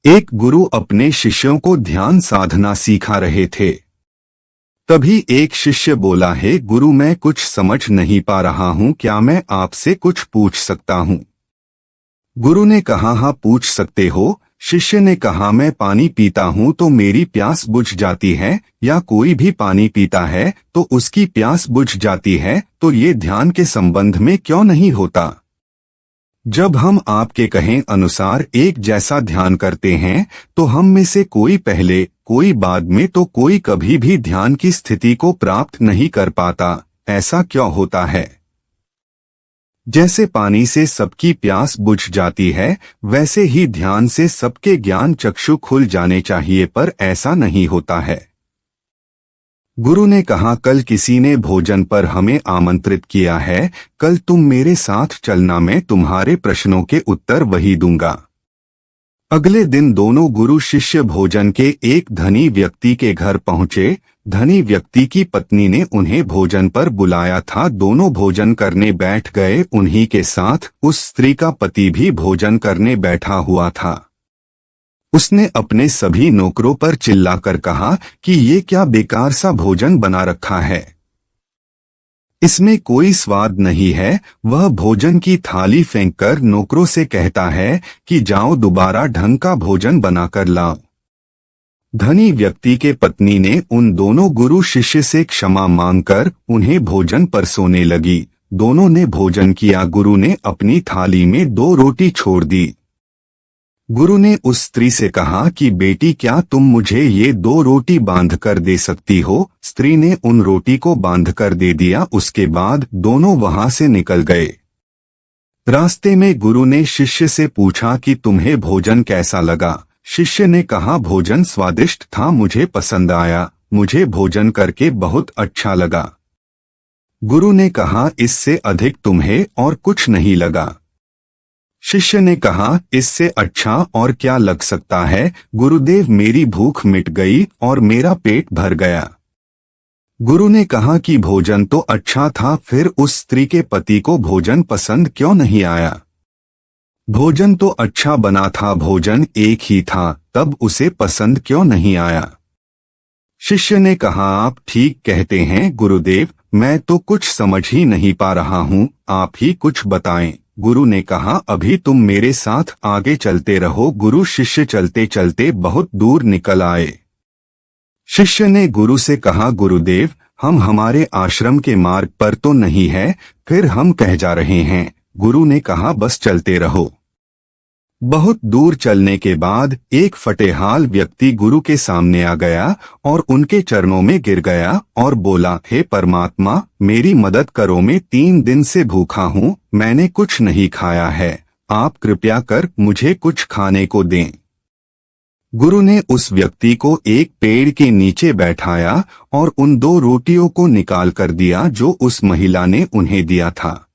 एक गुरु अपने शिष्यों को ध्यान साधना सिखा रहे थे। तभी एक शिष्य बोला, हे गुरु, मैं कुछ समझ नहीं पा रहा हूँ, क्या मैं आपसे कुछ पूछ सकता हूँ? गुरु ने कहा, हाँ पूछ सकते हो। शिष्य ने कहा, मैं पानी पीता हूँ तो मेरी प्यास बुझ जाती है, या कोई भी पानी पीता है तो उसकी प्यास बुझ जाती है, तो ये ध्यान के संबंध में क्यों नहीं होता? जब हम आपके कहे अनुसार एक जैसा ध्यान करते हैं तो हम में से कोई पहले, कोई बाद में, तो कोई कभी भी ध्यान की स्थिति को प्राप्त नहीं कर पाता। ऐसा क्यों होता है? जैसे पानी से सबकी प्यास बुझ जाती है, वैसे ही ध्यान से सबके ज्ञान चक्षु खुल जाने चाहिए, पर ऐसा नहीं होता है। गुरु ने कहा, कल किसी ने भोजन पर हमें आमंत्रित किया है, कल तुम मेरे साथ चलना, मैं तुम्हारे प्रश्नों के उत्तर वही दूंगा। अगले दिन दोनों गुरु शिष्य भोजन के एक धनी व्यक्ति के घर पहुंचे। धनी व्यक्ति की पत्नी ने उन्हें भोजन पर बुलाया था। दोनों भोजन करने बैठ गए। उन्हीं के साथ उस स्त्री का पति भी भोजन करने बैठा हुआ था। उसने अपने सभी नौकरों पर चिल्लाकर कहा कि ये क्या बेकार सा भोजन बना रखा है, इसमें कोई स्वाद नहीं है। वह भोजन की थाली फेंककर नौकरों से कहता है कि जाओ दोबारा ढंग का भोजन बनाकर लाओ। धनी व्यक्ति के पत्नी ने उन दोनों गुरु शिष्य से क्षमा मांगकर उन्हें भोजन परसोने लगी। दोनों ने भोजन किया। गुरु ने अपनी थाली में 2 रोटी छोड़ दी। गुरु ने उस स्त्री से कहा कि बेटी, क्या तुम मुझे ये 2 रोटी बांध कर दे सकती हो? स्त्री ने उन रोटी को बांध कर दे दिया। उसके बाद दोनों वहां से निकल गए। रास्ते में गुरु ने शिष्य से पूछा कि तुम्हें भोजन कैसा लगा? शिष्य ने कहा, भोजन स्वादिष्ट था, मुझे पसंद आया, मुझे भोजन करके बहुत अच्छा लगा। गुरु ने कहा, इससे अधिक तुम्हें और कुछ नहीं लगा? शिष्य ने कहा, इससे अच्छा और क्या लग सकता है गुरुदेव, मेरी भूख मिट गई और मेरा पेट भर गया। गुरु ने कहा कि भोजन तो अच्छा था, फिर उस स्त्री के पति को भोजन पसंद क्यों नहीं आया? भोजन तो अच्छा बना था, भोजन एक ही था, तब उसे पसंद क्यों नहीं आया? शिष्य ने कहा, आप ठीक कहते हैं गुरुदेव, मैं तो कुछ समझ ही नहीं पा रहा हूँ, आप ही कुछ बताएं। गुरु ने कहा, अभी तुम मेरे साथ आगे चलते रहो। गुरु शिष्य चलते चलते बहुत दूर निकल आए। शिष्य ने गुरु से कहा, गुरुदेव, हम हमारे आश्रम के मार्ग पर तो नहीं है, फिर हम कह जा रहे हैं। गुरु ने कहा, बस चलते रहो। बहुत दूर चलने के बाद एक फटेहाल व्यक्ति गुरु के सामने आ गया और उनके चरणों में गिर गया और बोला, हे परमात्मा, मेरी मदद करो, मैं 3 दिन से भूखा हूँ, मैंने कुछ नहीं खाया है, आप कृपया कर मुझे कुछ खाने को दें। गुरु ने उस व्यक्ति को एक पेड़ के नीचे बैठाया और उन 2 रोटियों को निकाल कर दिया जो उस महिला ने उन्हें दिया था।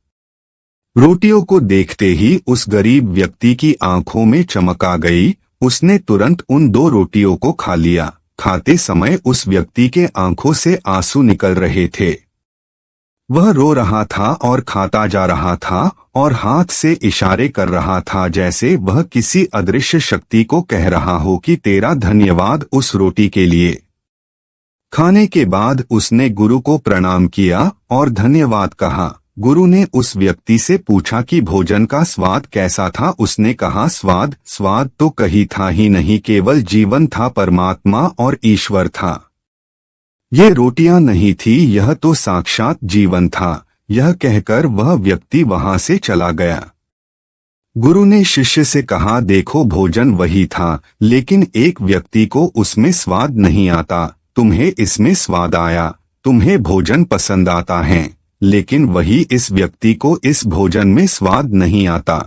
रोटियों को देखते ही उस गरीब व्यक्ति की आंखों में चमक आ गई। उसने तुरंत उन 2 रोटियों को खा लिया। खाते समय उस व्यक्ति के आंखों से आंसू निकल रहे थे। वह रो रहा था और खाता जा रहा था और हाथ से इशारे कर रहा था, जैसे वह किसी अदृश्य शक्ति को कह रहा हो कि तेरा धन्यवाद उस रोटी के लिए। खाने के बाद उसने गुरु को प्रणाम किया और धन्यवाद कहा। गुरु ने उस व्यक्ति से पूछा कि भोजन का स्वाद कैसा था? उसने कहा, स्वाद तो कहीं था ही नहीं, केवल जीवन था, परमात्मा और ईश्वर था। ये रोटियां नहीं थी, यह तो साक्षात जीवन था। यह कहकर वह व्यक्ति वहां से चला गया। गुरु ने शिष्य से कहा, देखो, भोजन वही था, लेकिन एक व्यक्ति को उसमें स्वाद नहीं आता। तुम्हें इसमें स्वाद आया, तुम्हें भोजन पसंद आता है, लेकिन वही इस व्यक्ति को इस भोजन में स्वाद नहीं आता,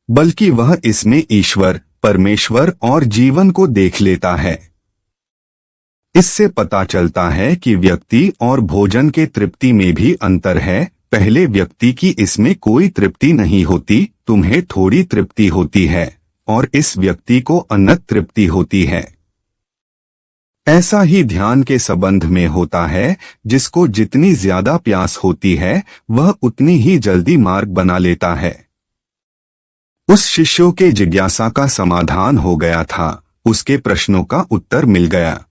बल्कि वह इसमें ईश्वर, परमेश्वर और जीवन को देख लेता है। इससे पता चलता है कि व्यक्ति और भोजन के तृप्ति में भी अंतर है। पहले व्यक्ति की इसमें कोई तृप्ति नहीं होती, तुम्हें थोड़ी तृप्ति होती है, और इस व्यक्ति को अनंत तृप्ति होती है। ऐसा ही ध्यान के संबंध में होता है। जिसको जितनी ज्यादा प्यास होती है, वह उतनी ही जल्दी मार्ग बना लेता है। उस शिष्यों के जिज्ञासा का समाधान हो गया था, उसके प्रश्नों का उत्तर मिल गया।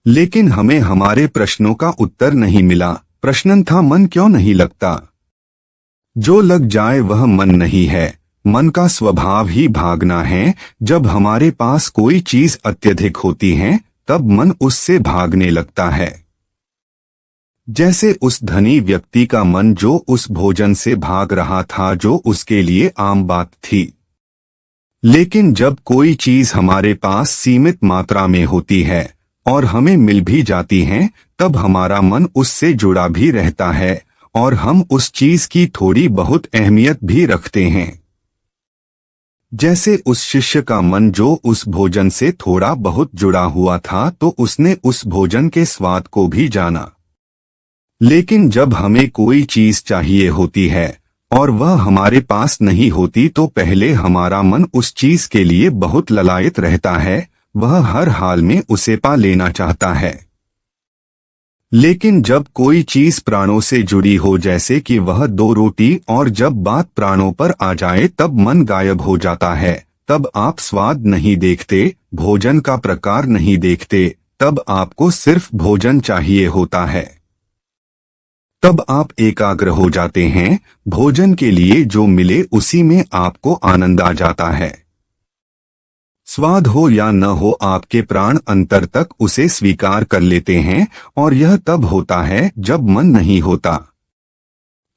लेकिन हमें हमारे प्रश्नों का उत्तर नहीं मिला। प्रश्न था, मन क्यों नहीं लगता? जो लग जाए वह मन नहीं है। मन का स्वभाव ही भागना है। जब हमारे पास कोई चीज अत्यधिक होती है तब मन उससे भागने लगता है। जैसे उस धनी व्यक्ति का मन जो उस भोजन से भाग रहा था जो उसके लिए आम बात थी। लेकिन जब कोई चीज हमारे पास सीमित मात्रा में होती है और हमें मिल भी जाती है तब हमारा मन उससे जुड़ा भी रहता है और हम उस चीज की थोड़ी बहुत अहमियत भी रखते हैं। जैसे उस शिष्य का मन जो उस भोजन से थोड़ा बहुत जुड़ा हुआ था तो उसने उस भोजन के स्वाद को भी जाना। लेकिन जब हमें कोई चीज चाहिए होती है और वह हमारे पास नहीं होती तो पहले हमारा मन उस चीज के लिए बहुत ललायत रहता है, वह हर हाल में उसे पा लेना चाहता है। लेकिन जब कोई चीज प्राणों से जुड़ी हो जैसे कि वह 2 रोटी और जब बात प्राणों पर आ जाए तब मन गायब हो जाता है। तब आप स्वाद नहीं देखते, भोजन का प्रकार नहीं देखते, तब आपको सिर्फ भोजन चाहिए होता है। तब आप एकाग्र हो जाते हैं, भोजन के लिए जो मिले उसी में आपको आनंद आ जाता है। स्वाद हो या न हो आपके प्राण अंतर तक उसे स्वीकार कर लेते हैं और यह तब होता है जब मन नहीं होता।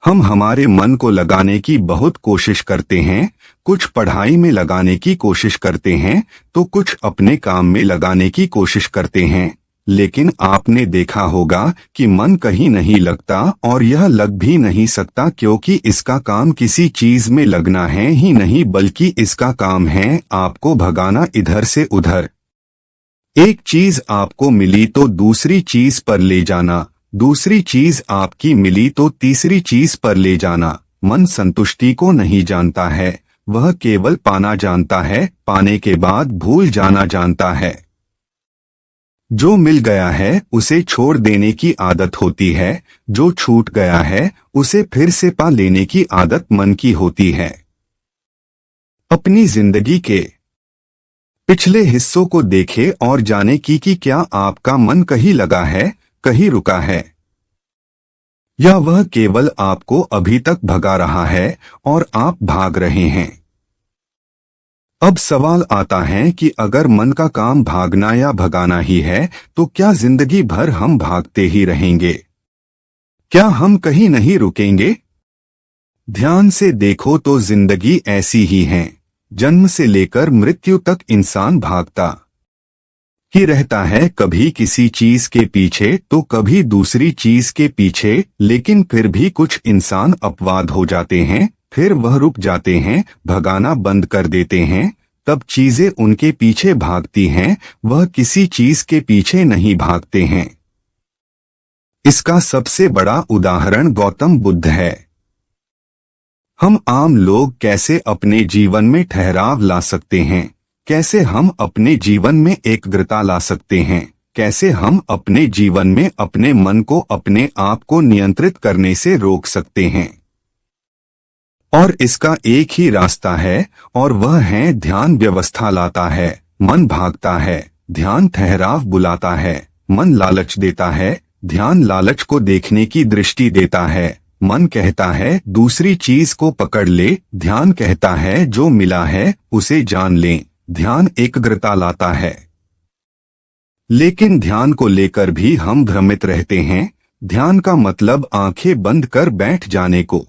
हम हमारे मन को लगाने की बहुत कोशिश करते हैं, कुछ पढ़ाई में लगाने की कोशिश करते हैं तो कुछ अपने काम में लगाने की कोशिश करते हैं। लेकिन आपने देखा होगा कि मन कहीं नहीं लगता और यह लग भी नहीं सकता क्योंकि इसका काम किसी चीज में लगना है ही नहीं बल्कि इसका काम है आपको भगाना इधर से उधर। एक चीज आपको मिली तो दूसरी चीज पर ले जाना, दूसरी चीज आपकी मिली तो तीसरी चीज पर ले जाना। मन संतुष्टि को नहीं जानता है, वह केवल पाना जानता है, पाने के बाद भूल जाना जानता है। जो मिल गया है उसे छोड़ देने की आदत होती है, जो छूट गया है उसे फिर से पा लेने की आदत मन की होती है। अपनी जिंदगी के पिछले हिस्सों को देखें और जाने कि क्या आपका मन कहीं लगा है, कहीं रुका है, या वह केवल आपको अभी तक भगा रहा है और आप भाग रहे हैं। अब सवाल आता है कि अगर मन का काम भागना या भगाना ही है तो क्या जिंदगी भर हम भागते ही रहेंगे? क्या हम कहीं नहीं रुकेंगे? ध्यान से देखो तो जिंदगी ऐसी ही है। जन्म से लेकर मृत्यु तक इंसान भागता ही रहता है, कभी किसी चीज के पीछे तो कभी दूसरी चीज के पीछे। लेकिन फिर भी कुछ इंसान अपवाद हो जाते हैं, फिर वह रुक जाते हैं, भगाना बंद कर देते हैं, तब चीजें उनके पीछे भागती हैं, वह किसी चीज के पीछे नहीं भागते हैं। इसका सबसे बड़ा उदाहरण गौतम बुद्ध है। हम आम लोग कैसे अपने जीवन में ठहराव ला सकते हैं, कैसे हम अपने जीवन में एकाग्रता ला सकते हैं, कैसे हम अपने जीवन में अपने मन को अपने आप को नियंत्रित करने से रोक सकते हैं। और इसका एक ही रास्ता है और वह है ध्यान व्यवस्था लाता है। मन भागता है, ध्यान ठहराव बुलाता है। मन लालच देता है, ध्यान लालच को देखने की दृष्टि देता है। मन कहता है दूसरी चीज को पकड़ ले, ध्यान कहता है जो मिला है उसे जान ले। ध्यान एकाग्रता लाता है। लेकिन ध्यान को लेकर भी हम भ्रमित रहते हैं। ध्यान का मतलब आंखें बंद कर बैठ जाने को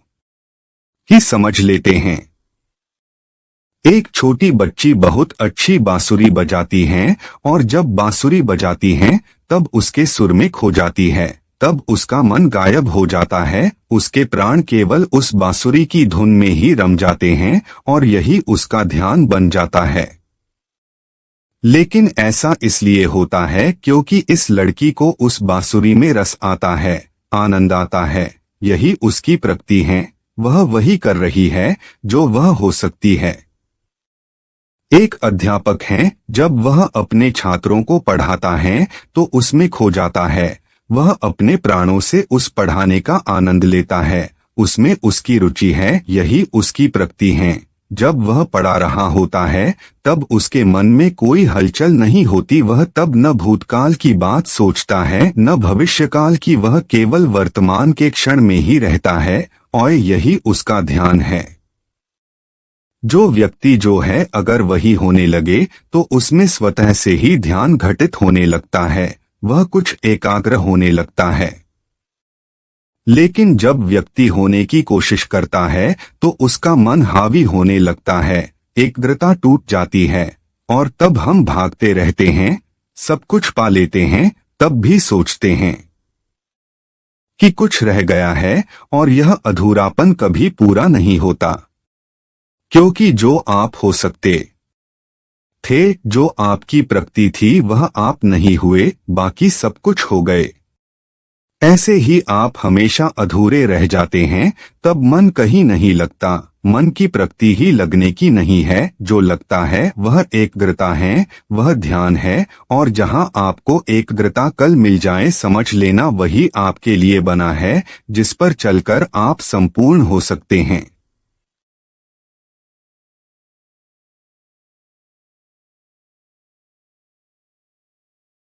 ही समझ लेते हैं। एक छोटी बच्ची बहुत अच्छी बांसुरी बजाती है और जब बांसुरी बजाती है तब उसके सुर में खो जाती है, तब उसका मन गायब हो जाता है, उसके प्राण केवल उस बांसुरी की धुन में ही रम जाते हैं और यही उसका ध्यान बन जाता है। लेकिन ऐसा इसलिए होता है क्योंकि इस लड़की को उस बांसुरी में रस आता है, आनंद आता है, यही उसकी प्रकृति है, वह वही कर रही है जो वह हो सकती है। एक अध्यापक है, जब वह अपने छात्रों को पढ़ाता है तो उसमें खो जाता है, वह अपने प्राणों से उस पढ़ाने का आनंद लेता है, उसमें उसकी रुचि है, यही उसकी प्रकृति है। जब वह पढ़ा रहा होता है तब उसके मन में कोई हलचल नहीं होती। वह तब न भूतकाल की बात सोचता है न भविष्यकाल की, वह केवल वर्तमान के क्षण में ही रहता है और यही उसका ध्यान है। जो व्यक्ति जो है अगर वही होने लगे तो उसमें स्वतः से ही ध्यान घटित होने लगता है, वह कुछ एकाग्र होने लगता है। लेकिन जब व्यक्ति होने की कोशिश करता है तो उसका मन हावी होने लगता है, एकाग्रता टूट जाती है और तब हम भागते रहते हैं, सब कुछ पा लेते हैं, तब भी सोचते हैं कि कुछ रह गया है और यह अधूरापन कभी पूरा नहीं होता, क्योंकि जो आप हो सकते थे, जो आपकी प्रकृति थी, वह आप नहीं हुए, बाकी सब कुछ हो गए। ऐसे ही आप हमेशा अधूरे रह जाते हैं, तब मन कहीं नहीं लगता। मन की प्रकृति ही लगने की नहीं है, जो लगता है वह एकाग्रता है, वह ध्यान है, और जहां आपको एकाग्रता कल मिल जाए समझ लेना वही आपके लिए बना है, जिस पर चलकर आप संपूर्ण हो सकते हैं।